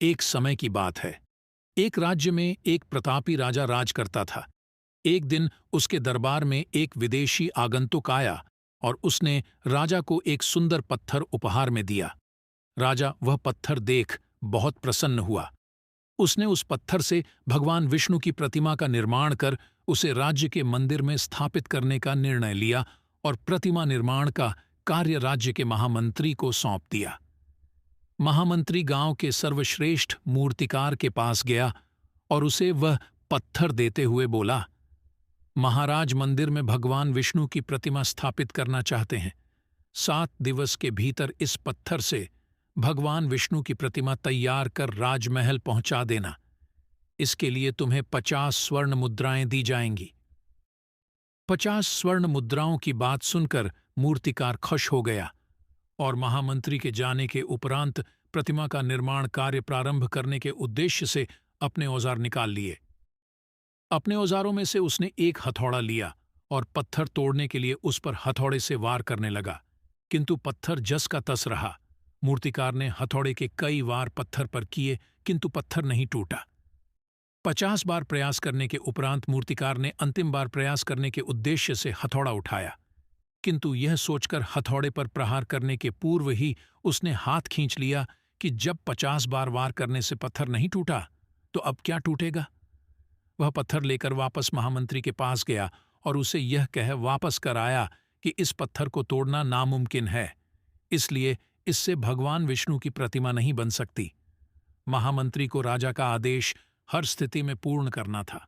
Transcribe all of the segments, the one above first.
एक समय की बात है। एक राज्य में एक प्रतापी राजा राज करता था। एक दिन उसके दरबार में एक विदेशी आगंतुक आया और उसने राजा को एक सुंदर पत्थर उपहार में दिया। राजा वह पत्थर देख बहुत प्रसन्न हुआ। उसने उस पत्थर से भगवान विष्णु की प्रतिमा का निर्माण कर उसे राज्य के मंदिर में स्थापित करने का निर्णय लिया और प्रतिमा निर्माण का कार्य राज्य के महामंत्री को सौंप दिया। महामंत्री गांव के सर्वश्रेष्ठ मूर्तिकार के पास गया और उसे वह पत्थर देते हुए बोला, महाराज मंदिर में भगवान विष्णु की प्रतिमा स्थापित करना चाहते हैं। 7 दिवस के भीतर इस पत्थर से भगवान विष्णु की प्रतिमा तैयार कर राजमहल पहुंचा देना। इसके लिए तुम्हें 50 स्वर्ण मुद्राएं दी जाएंगी। 50 स्वर्ण मुद्राओं की बात सुनकर मूर्तिकार खुश हो गया और महामंत्री के जाने के उपरांत प्रतिमा का निर्माण कार्य प्रारंभ करने के उद्देश्य से अपने औजार निकाल लिए। अपने औजारों में से उसने एक हथौड़ा लिया और पत्थर तोड़ने के लिए उस पर हथौड़े से वार करने लगा, किंतु पत्थर जस का तस रहा। मूर्तिकार ने हथौड़े के कई वार पत्थर पर किए, किंतु पत्थर नहीं टूटा। 50 बार प्रयास करने के उपरांत मूर्तिकार ने अंतिम बार प्रयास करने के उद्देश्य से हथौड़ा उठाया, किंतु यह सोचकर हथौड़े पर प्रहार करने के पूर्व ही उसने हाथ खींच लिया कि जब 50 बार वार करने से पत्थर नहीं टूटा तो अब क्या टूटेगा। वह पत्थर लेकर वापस महामंत्री के पास गया और उसे यह कह वापस कर आया कि इस पत्थर को तोड़ना नामुमकिन है, इसलिए इससे भगवान विष्णु की प्रतिमा नहीं बन सकती। महामंत्री को राजा का आदेश हर स्थिति में पूर्ण करना था,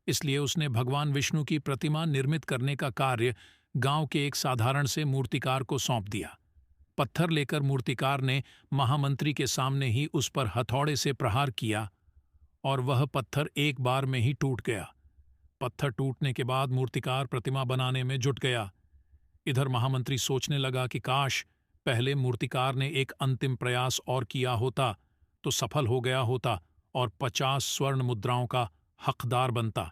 इसलिए उसने भगवान विष्णु की प्रतिमा निर्मित करने का कार्य गांव के एक साधारण से मूर्तिकार को सौंप दिया। पत्थर लेकर मूर्तिकार ने महामंत्री के सामने ही उस पर हथौड़े से प्रहार किया और वह पत्थर एक बार में ही टूट गया। पत्थर टूटने के बाद मूर्तिकार प्रतिमा बनाने में जुट गया। इधर महामंत्री सोचने लगा कि काश पहले मूर्तिकार ने एक अंतिम प्रयास और किया होता तो सफल हो गया होता और 50 स्वर्ण मुद्राओं का हकदार बनता।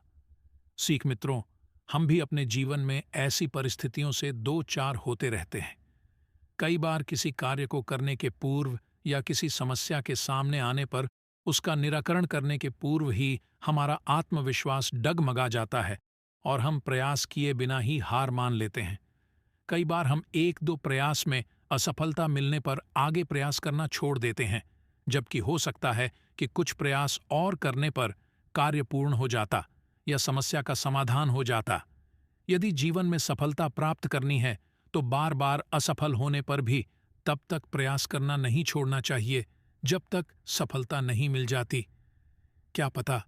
सीख मित्रों, हम भी अपने जीवन में ऐसी परिस्थितियों से दो चार होते रहते हैं। कई बार किसी कार्य को करने के पूर्व या किसी समस्या के सामने आने पर उसका निराकरण करने के पूर्व ही हमारा आत्मविश्वास डगमगा जाता है और हम प्रयास किए बिना ही हार मान लेते हैं। कई बार हम 1-2 प्रयास में असफलता मिलने पर आगे प्रयास करना छोड़ देते हैं, जबकि हो सकता है कि कुछ प्रयास और करने पर कार्य पूर्ण हो जाता या समस्या का समाधान हो जाता। यदि जीवन में सफलता प्राप्त करनी है तो बार बार असफल होने पर भी तब तक प्रयास करना नहीं छोड़ना चाहिए जब तक सफलता नहीं मिल जाती। क्या पता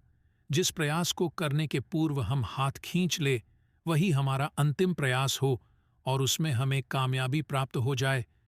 जिस प्रयास को करने के पूर्व हम हाथ खींच ले वही हमारा अंतिम प्रयास हो और उसमें हमें कामयाबी प्राप्त हो जाए।